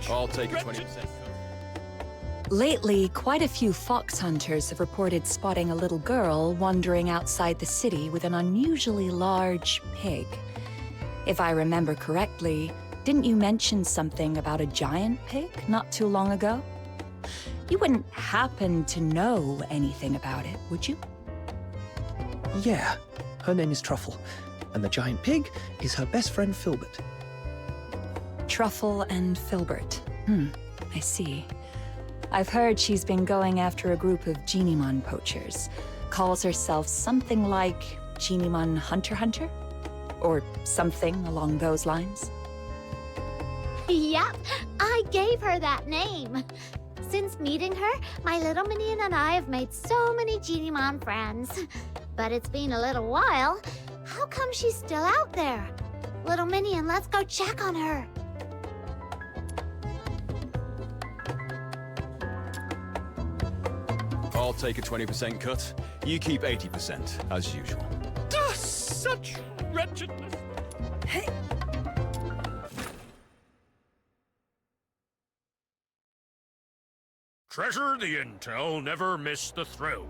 I'll take a 20%. Lately, quite a few fox hunters have reported spotting a little girl wandering outside the city with an unusually large pig. If I remember correctly, didn't you mention something about a giant pig not too long ago? You wouldn't happen to know anything about it, would you? Yeah, her name is Truffle, and the giant pig is her best friend Filbert. Truffle and Filbert. I see. I've heard she's been going after a group of Genimon poachers. Calls herself something like Genimon Hunter? Or something along those lines. Yep, I gave her that name. Since meeting her, my little minion and I have made so many Genimon friends. But it's been a little while. How come she's still out there? Little minion, let's go check on her. I'll take a 20% cut. You keep 80%, as usual. Such wretchedness. Hey. Treasure the intel, never miss the thrill.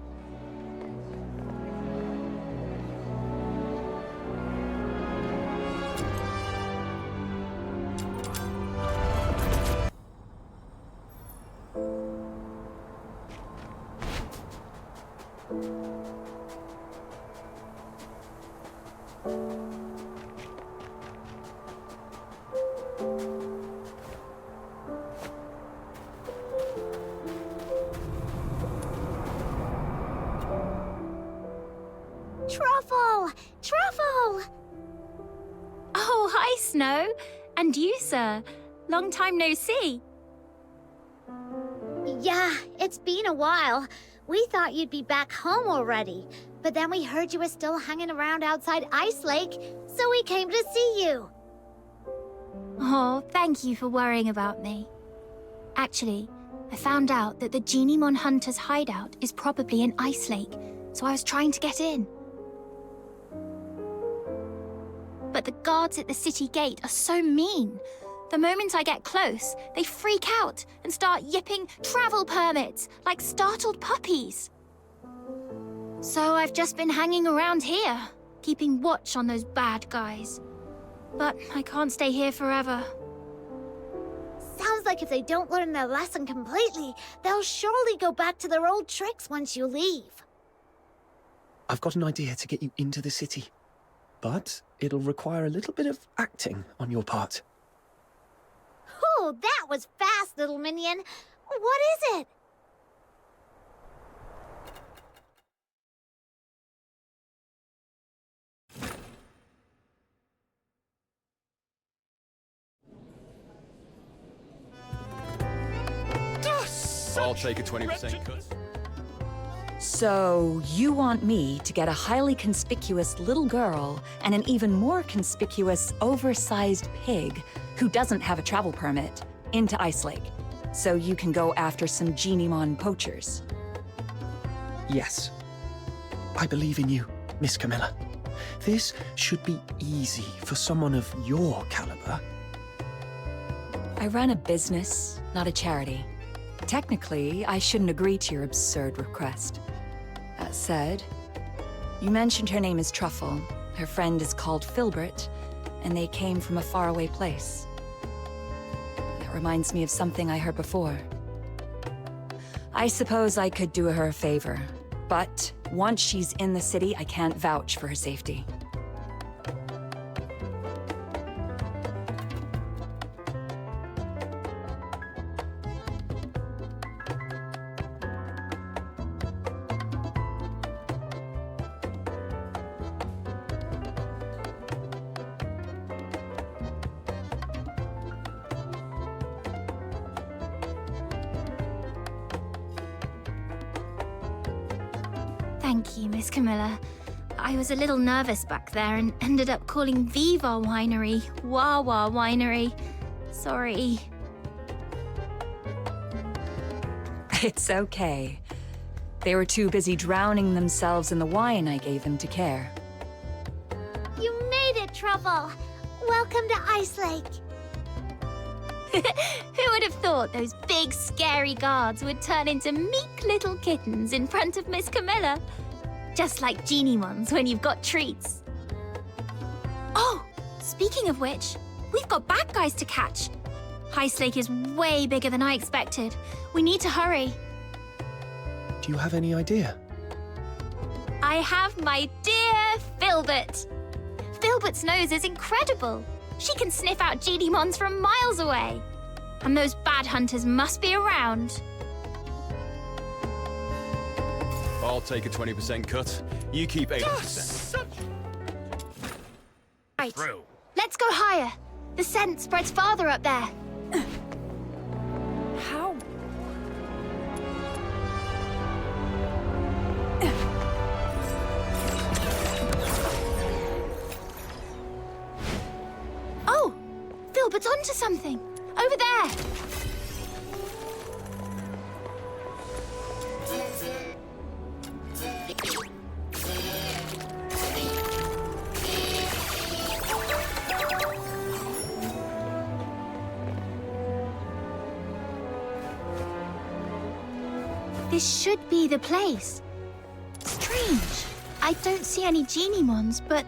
Truffle! Truffle! Oh, hi, Snow. And you, sir. Long time no see. Yeah, it's been a while. We thought you'd be back home already, but then we heard you were still hanging around outside Ice Lake, so we came to see you. Oh, thank you for worrying about me. Actually, I found out that the Genimon Hunter's hideout is probably in Ice Lake, so I was trying to get in. But the guards at the city gate are so mean. The moment I get close, they freak out and start yipping travel permits like startled puppies. So I've just been hanging around here, keeping watch on those bad guys. But I can't stay here forever. Sounds like if they don't learn their lesson completely, they'll surely go back to their old tricks once you leave. I've got an idea to get you into the city, but it'll require a little bit of acting on your part. Oh, that was fast, little minion. What is it? I'll take a 20% cut. So, you want me to get a highly conspicuous little girl and an even more conspicuous, oversized pig who doesn't have a travel permit into Ice Lake, so you can go after some Genimon poachers? Yes. I believe in you, Miss Camilla. This should be easy for someone of your caliber. I run a business, not a charity. Technically, I shouldn't agree to your absurd request. That said, you mentioned her name is Truffle, her friend is called Filbert, and they came from a faraway place. That reminds me of something I heard before. I suppose I could do her a favor, but once she's in the city, I can't vouch for her safety. Thank you, Miss Camilla. I was a little nervous back there and ended up calling Viva Winery Wawa Winery. Sorry. It's okay. They were too busy drowning themselves in the wine I gave them to care. You made it, Truffle. Welcome to Ice Lake. Who would have thought those big, scary guards would turn into meek little kittens in front of Miss Camilla? Just like genie ones when you've got treats. Oh, speaking of which, we've got bad guys to catch. Ice Lake is way bigger than I expected. We need to hurry. Do you have any idea? I have my dear Filbert. Filbert's nose is incredible. She can sniff out Genimons from miles away. And those bad hunters must be around. I'll take a 20% cut. You keep 80%. Such Right, true. let's go higher. The scent spreads farther up there. How? Oh, Filbert's onto something. Over there. This should be the place. Strange. I don't see any Genimons, but...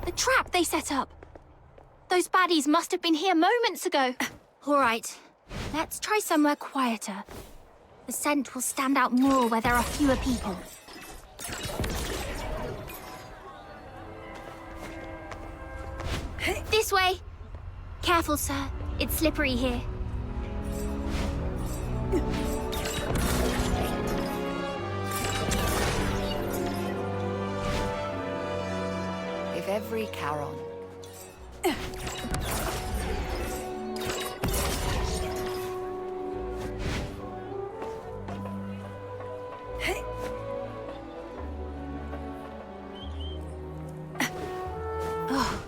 The trap they set up. Those baddies must have been here moments ago. All right, let's try somewhere quieter. The scent will stand out more where there are fewer people. This way. Careful, sir. It's slippery here. If every Charon. Oh,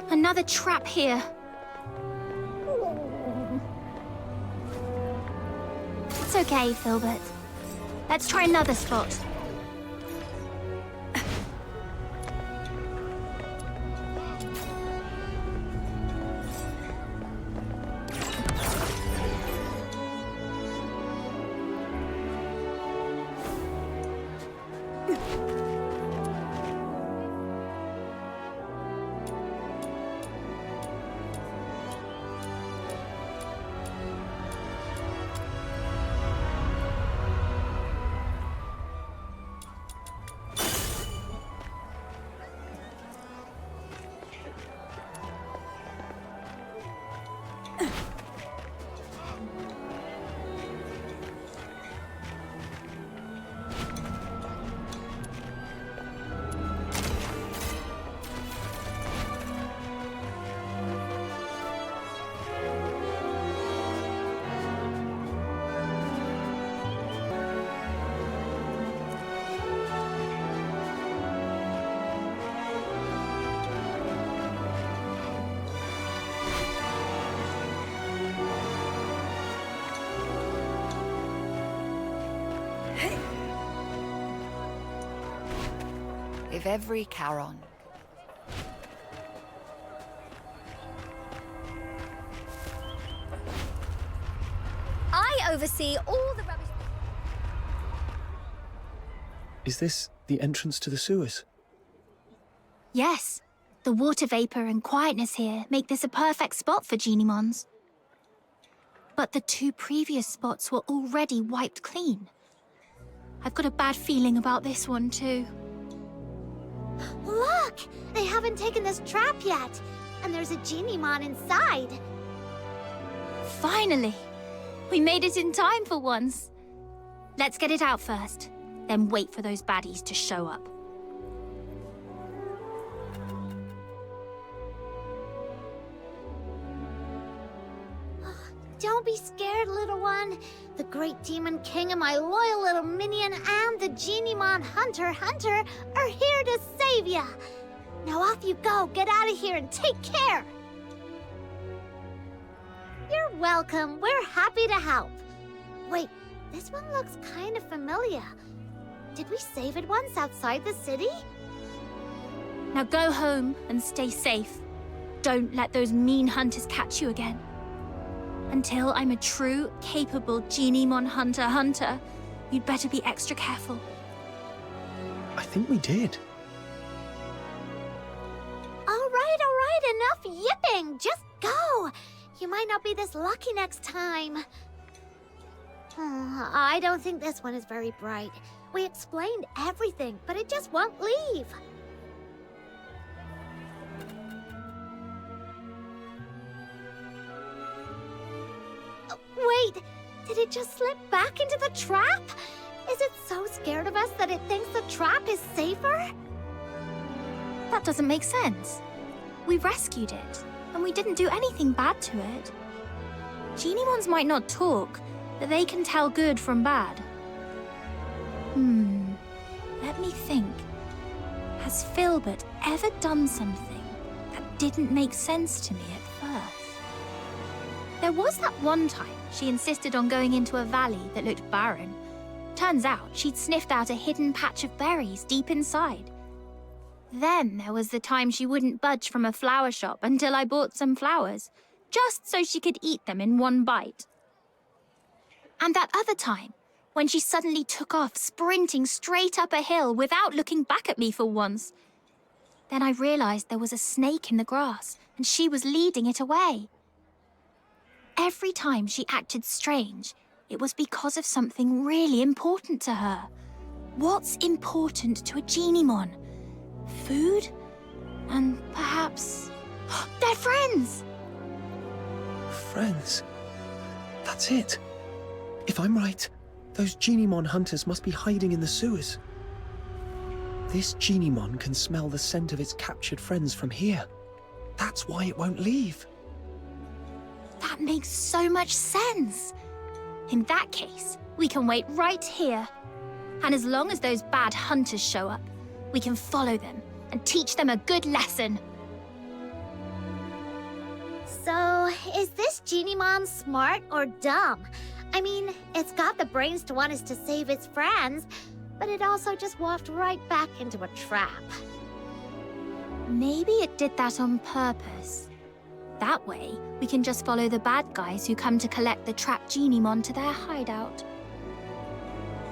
another trap here. It's okay, Filbert. Let's try another spot. If every Charon. I oversee all the rubbish. Is this the entrance to the sewers? Yes, the water vapor and quietness here make this a perfect spot for Genimons. But the 2 previous spots were already wiped clean. I've got a bad feeling about this one too. Look! They haven't taken this trap yet. And there's a Genimon inside. Finally! We made it in time for once. Let's get it out first, then wait for those baddies to show up. Don't be scared, little one. The great demon king and my loyal little minion and the Genimon Hunter are here to save ya. Now off you go. Get out of here and take care. You're welcome. We're happy to help. Wait, this one looks kind of familiar. Did we save it once outside the city? Now go home and stay safe. Don't let those mean hunters catch you again. Until I'm a true, capable Genimon hunter, you'd better be extra careful. I think we did. All right, enough yipping. Just go. You might not be this lucky next time. I don't think this one is very bright. We explained everything, but it just won't leave. Wait, did it just slip back into the trap? Is it so scared of us that it thinks the trap is safer? That doesn't make sense. We rescued it, and we didn't do anything bad to it. Genimons might not talk, but they can tell good from bad. Let me think. Has Filbert ever done something that didn't make sense to me at first? There was that one time she insisted on going into a valley that looked barren. Turns out she'd sniffed out a hidden patch of berries deep inside. Then there was the time she wouldn't budge from a flower shop until I bought some flowers, just so she could eat them in one bite. And that other time, when she suddenly took off sprinting straight up a hill without looking back at me for once. Then I realized there was a snake in the grass, and she was leading it away. Every time she acted strange, it was because of something really important to her. What's important to a Genimon? Food? And perhaps... they're friends! Friends? That's it. If I'm right, those Genimon hunters must be hiding in the sewers. This Genimon can smell the scent of its captured friends from here. That's why it won't leave. That makes so much sense. In that case, we can wait right here. And as long as those bad hunters show up, we can follow them and teach them a good lesson. So, is this Genimon smart or dumb? I mean, it's got the brains to want us to save its friends, but it also just walked right back into a trap. Maybe it did that on purpose. That way, we can just follow the bad guys who come to collect the trapped Genimon to their hideout.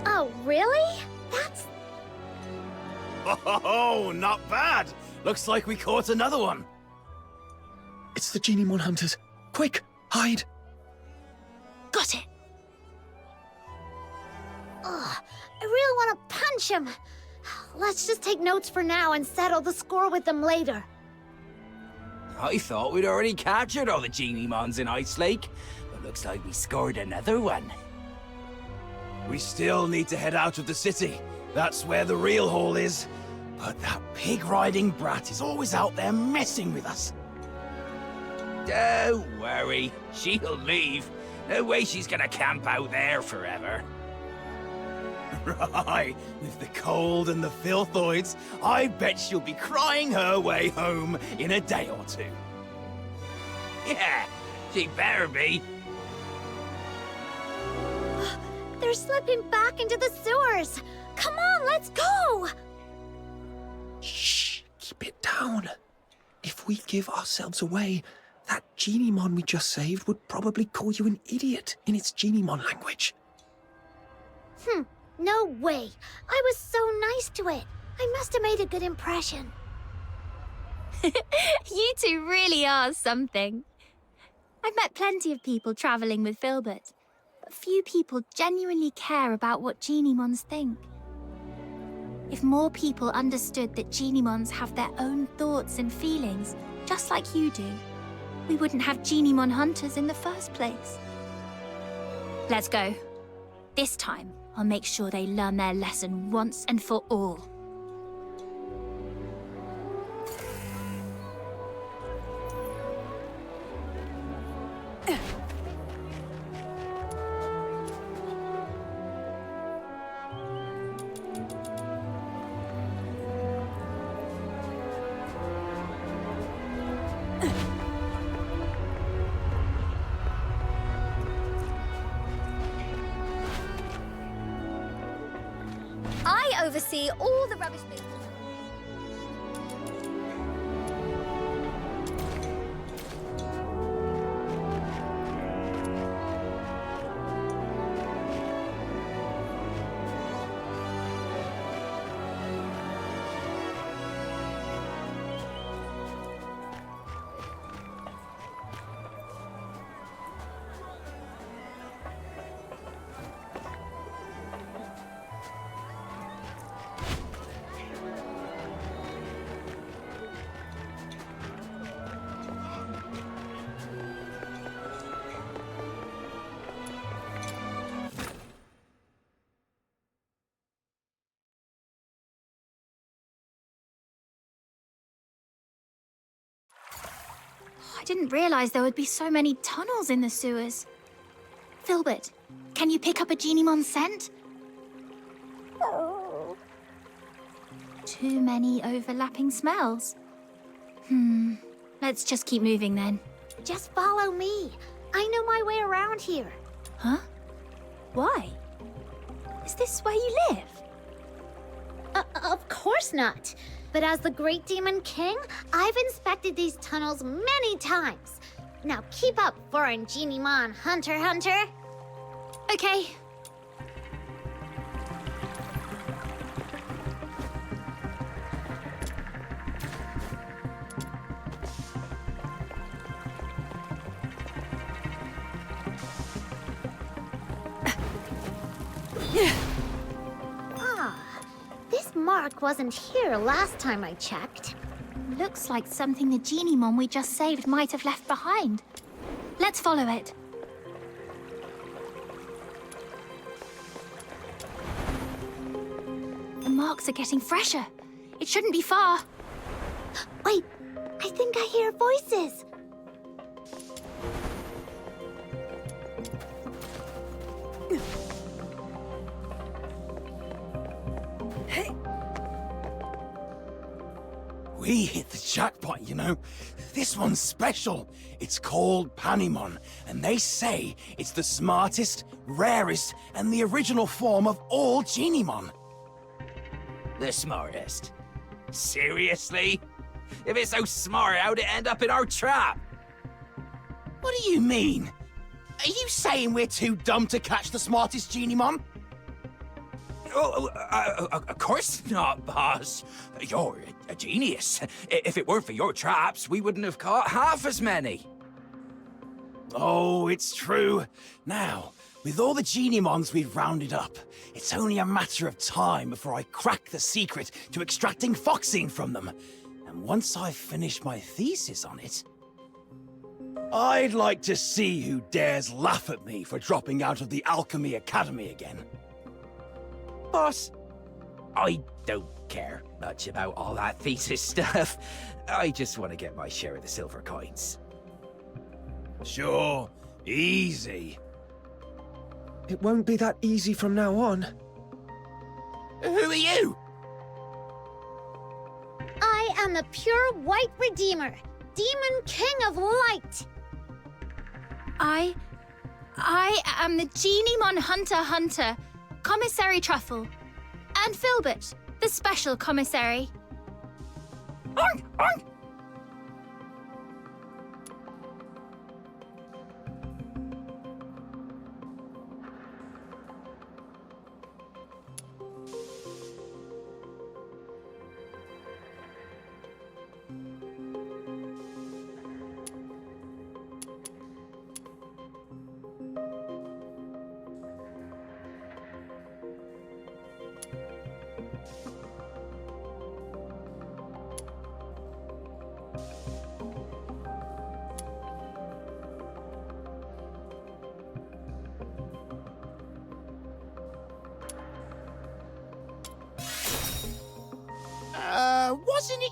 Oh, really? That's... Oh, not bad. Looks like we caught another one. It's the Genimon hunters. Quick, hide. Got it. Ugh, I really want to punch him. Let's just take notes for now and settle the score with them later. I thought we'd already captured all the Genimons in Ice Lake, but looks like we scored another one. We still need to head out of the city. That's where the real haul is. But that pig-riding brat is always out there messing with us. Don't worry, she'll leave. No way she's gonna camp out there forever. Right, with the cold and the filthoids, I bet she'll be crying her way home in a day or two. Yeah, she better be. They're slipping back into the sewers. Come on, let's go! Shh, keep it down. If we give ourselves away, That Genimon we just saved would probably call you an idiot in its Genimon language. No way. I was so nice to it. I must have made a good impression. You two really are something. I've met plenty of people traveling with Filbert, but few people genuinely care about what Genimons think. If more people understood that Genimons have their own thoughts and feelings, just like you do, we wouldn't have Genimon hunters in the first place. Let's go. This time, I'll make sure they learn their lesson once and for all. I oversee all the rubbish bins. I didn't realize there would be so many tunnels in the sewers. Filbert, can you pick up a Genimon scent? Too many overlapping smells. Let's just keep moving then. Just follow me. I know my way around here. Huh? Why? Is this where you live? Of course not. But as the Great Demon King, I've inspected these tunnels many times. Now keep up, foreign Genimon hunter. Okay. This mark wasn't here last time I checked. Looks like something the Genimon we just saved might have left behind. Let's follow it. The marks are getting fresher. It shouldn't be far. Wait, I think I hear voices. We hit the jackpot, you know. This one's special. It's called Panimon, and they say it's the smartest, rarest, and the original form of all Genimon. The smartest? Seriously? If it's so smart, how'd it end up in our trap? What do you mean? Are you saying we're too dumb to catch the smartest Genimon? Of course not, boss. You're a genius. If it weren't for your traps, we wouldn't have caught half as many. Oh, it's true. Now, with all the Genimons we've rounded up, it's only a matter of time before I crack the secret to extracting Foxine from them. And once I've finished my thesis on it, I'd like to see who dares laugh at me for dropping out of the Alchemy Academy again. Boss, I don't care much about all that thesis stuff. I just want to get my share of the silver coins. Sure, easy. It won't be that easy from now on. Who are you? I am the pure white redeemer, Demon King of Light. I am the Genimon hunter, Commissary Truffle, and Filbert, the special commissary. Oink, oink.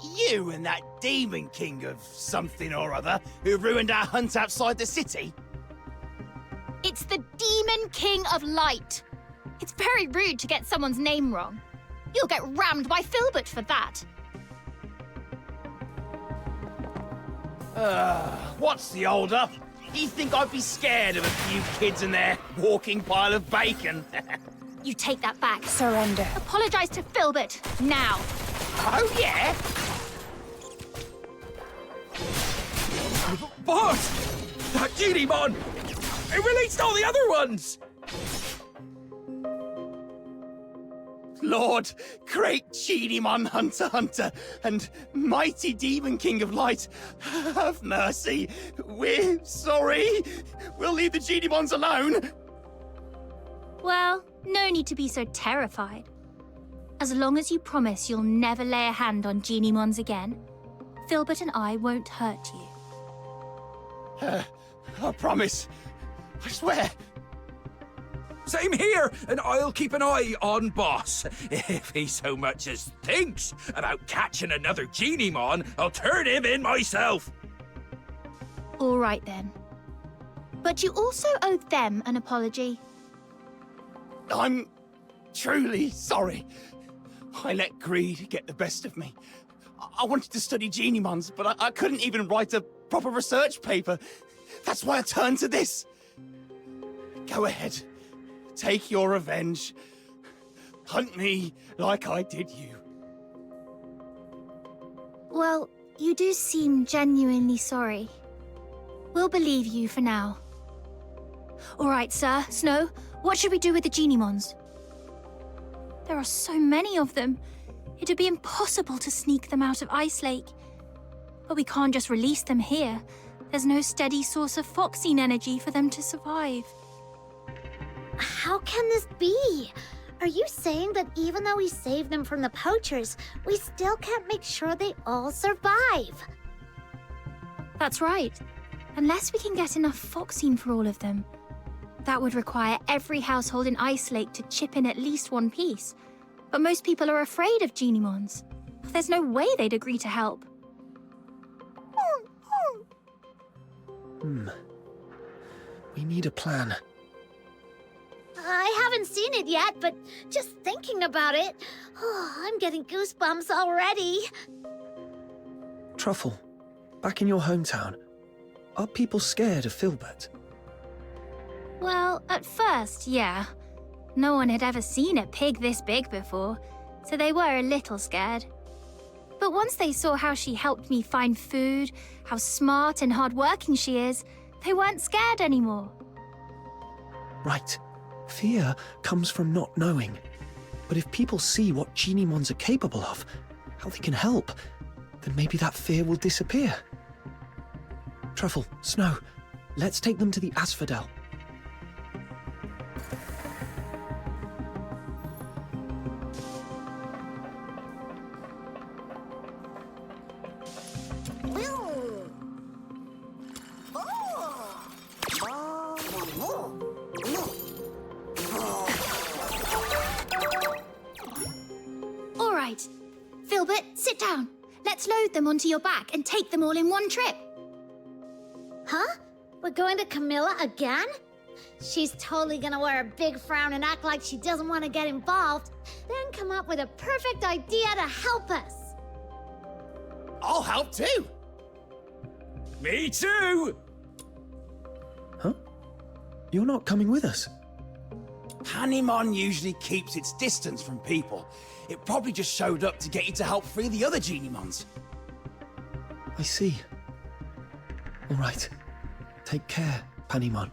it you and that Demon King of something or other who ruined our hunt outside the city? It's the Demon King of Light. It's very rude to get someone's name wrong. You'll get rammed by Filbert for that. What's the hold up? You think I'd be scared of a few kids and their walking pile of bacon? You take that back. Surrender. Apologize to Filbert, now. Oh, yeah? Boss! That genie mon! It released all the other ones! Lord, great Genimon Hunter, and mighty Demon King of Light, have mercy. We're sorry. We'll leave the Genimons alone. Well, no need to be so terrified. As long as you promise you'll never lay a hand on Genimons again, Filbert and I won't hurt you. I promise. I swear. Same here, and I'll keep an eye on Boss. If he so much as thinks about catching another Genimon, I'll turn him in myself. All right then. But you also owe them an apology. I'm truly sorry. I let greed get the best of me. I wanted to study Genimons, but I couldn't even write a proper research paper. That's why I turned to this. Go ahead. Take your revenge. Hunt me like I did you. Well, you do seem genuinely sorry. We'll believe you for now. All right, sir. Snow, what should we do with the Genimons? There are so many of them. It'd be impossible to sneak them out of Ice Lake. But we can't just release them here. There's no steady source of Foxine energy for them to survive. How can this be? Are you saying that even though we saved them from the poachers, we still can't make sure they all survive? That's right. Unless we can get enough Foxine for all of them. That would require every household in Ice Lake to chip in at least one piece. But most people are afraid of Genimons. There's no way they'd agree to help. We need a plan. I haven't seen it yet, but just thinking about it, I'm getting goosebumps already. Truffle, back in your hometown, are people scared of Filbert? Well, at first, yeah. No one had ever seen a pig this big before, so they were a little scared. But once they saw how she helped me find food, how smart and hardworking she is, they weren't scared anymore. Right. Fear comes from not knowing. But if people see what Genimons are capable of, how they can help, then maybe that fear will disappear. Truffle, Snow, let's take them to the Asphodel. All right. Filbert, sit down. Let's load them onto your back and take them all in one trip. Huh? We're going to Camilla again? She's totally gonna wear a big frown and act like she doesn't want to get involved, then come up with a perfect idea to help us. I'll help too. Me too! Huh? You're not coming with us? Panemon usually keeps its distance from people. It probably just showed up to get you to help free the other Genimons. I see. All right. Take care, Panemon.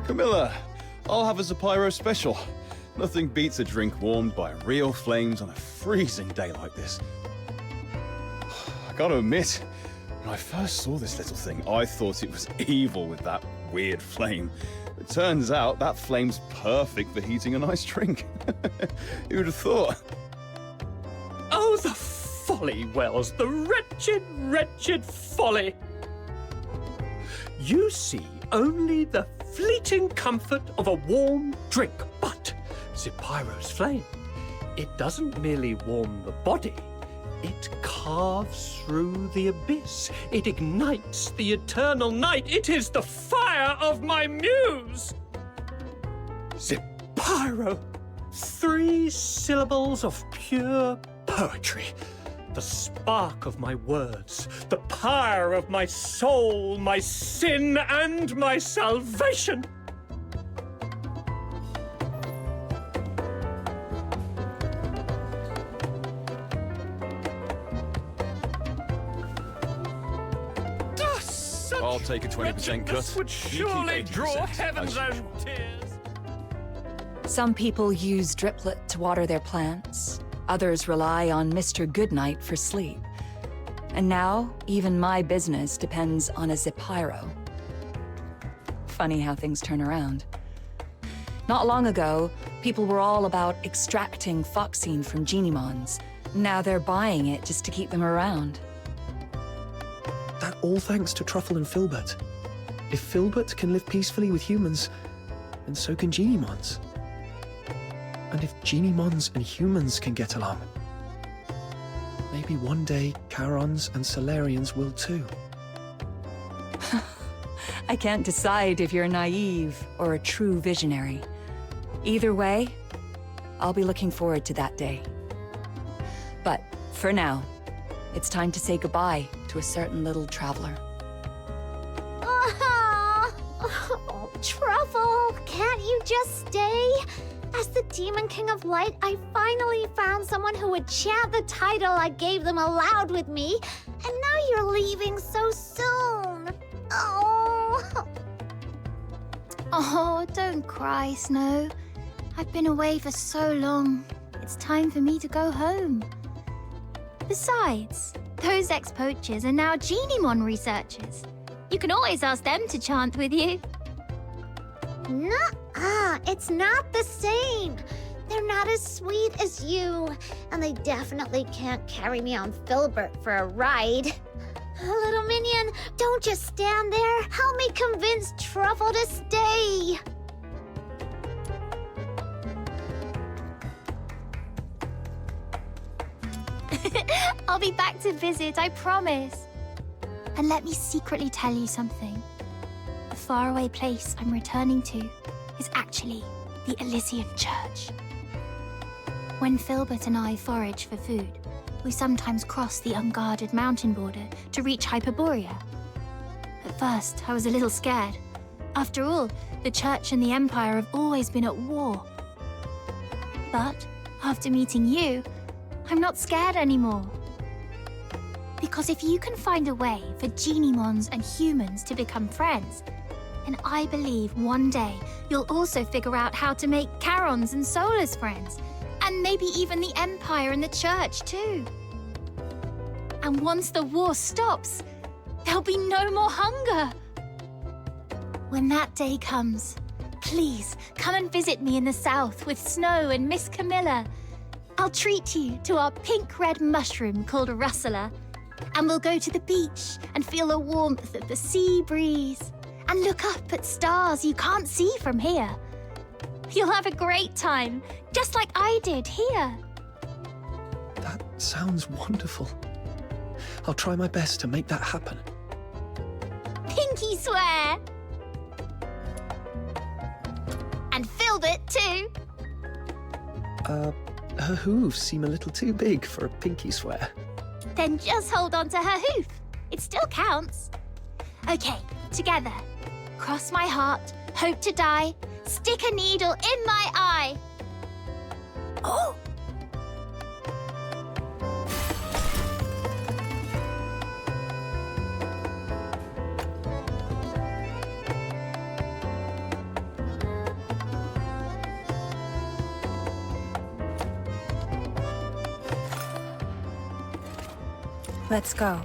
Camilla, I'll have us a pyro special. Nothing beats a drink warmed by real flames on a freezing day like this. I gotta admit, when I first saw this little thing, I thought it was evil with that weird flame. It turns out that flame's perfect for heating a nice drink. Who'd have thought? Oh, the folly, Wells, the wretched, wretched folly. You see only the fleeting comfort of a warm drink, but Zepyro's flame, it doesn't merely warm the body, it carves through the abyss. It ignites the eternal night. It is the fire of my muse. Zepyro, 3 syllables of pure poetry. The spark of my words, the pyre of my soul, my sin and my salvation. I'll take a 20% cut. Would You keep surely 80%, draw as heaven's own usual. tears. Some people use Driplet to water their plants. Others rely on Mr. Goodnight for sleep. And now, even my business depends on a Zepyro. Funny how things turn around. Not long ago, people were all about extracting Foxine from Genimons. Now they're buying it just to keep them around. That all thanks to Truffle and Filbert. If Filbert can live peacefully with humans, then so can Genimons. And if Genimons and humans can get along, maybe one day Charons and Solarians will too. I can't decide if you're naive or a true visionary. Either way, I'll be looking forward to that day. But for now, it's time to say goodbye to a certain little traveler. Oh, Truffle, can't you just stay? As the Demon King of Light, I finally found someone who would chant the title I gave them aloud with me, and now you're leaving so soon. Oh. Oh, don't cry, Snow. I've been away for so long. It's time for me to go home. Besides, those ex-poachers are now Genimon researchers. You can always ask them to chant with you. Nuh-uh, it's not the same. They're not as sweet as you, and they definitely can't carry me on Filbert for a ride. Little minion, don't just stand there. Help me convince Truffle to stay. I'll be back to visit, I promise. And let me secretly tell you something. The faraway place I'm returning to is actually the Elysian Church. When Filbert and I forage for food, we sometimes cross the unguarded mountain border to reach Hyperborea. At first, I was a little scared. After all, the Church and the Empire have always been at war. But after meeting you, I'm not scared anymore. Because if you can find a way for Genimons and humans to become friends, then I believe one day you'll also figure out how to make Charons and Solars friends, and maybe even the Empire and the Church too. And once the war stops, there'll be no more hunger. When that day comes, please come and visit me in the south with Snow and Miss Camilla. I'll treat you to our pink-red mushroom called Rustler, and we'll go to the beach and feel the warmth of the sea breeze and look up at stars you can't see from here. You'll have a great time, just like I did here. That sounds wonderful. I'll try my best to make that happen. Pinky swear! And Filbert too. Her hooves seem a little too big for a pinky swear. Then just hold on to her hoof. It still counts. Okay, together. Cross my heart, hope to die, stick a needle in my eye. Oh! Let's go.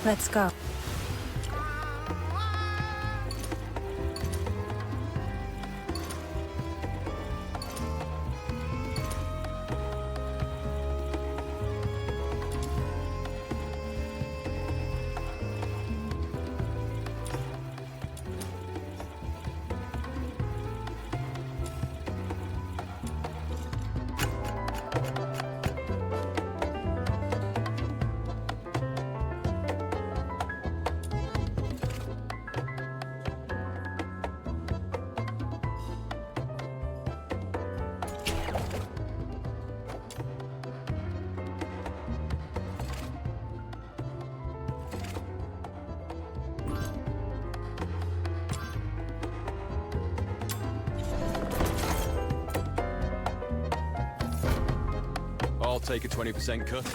Let's go. I'll take a 20% cut.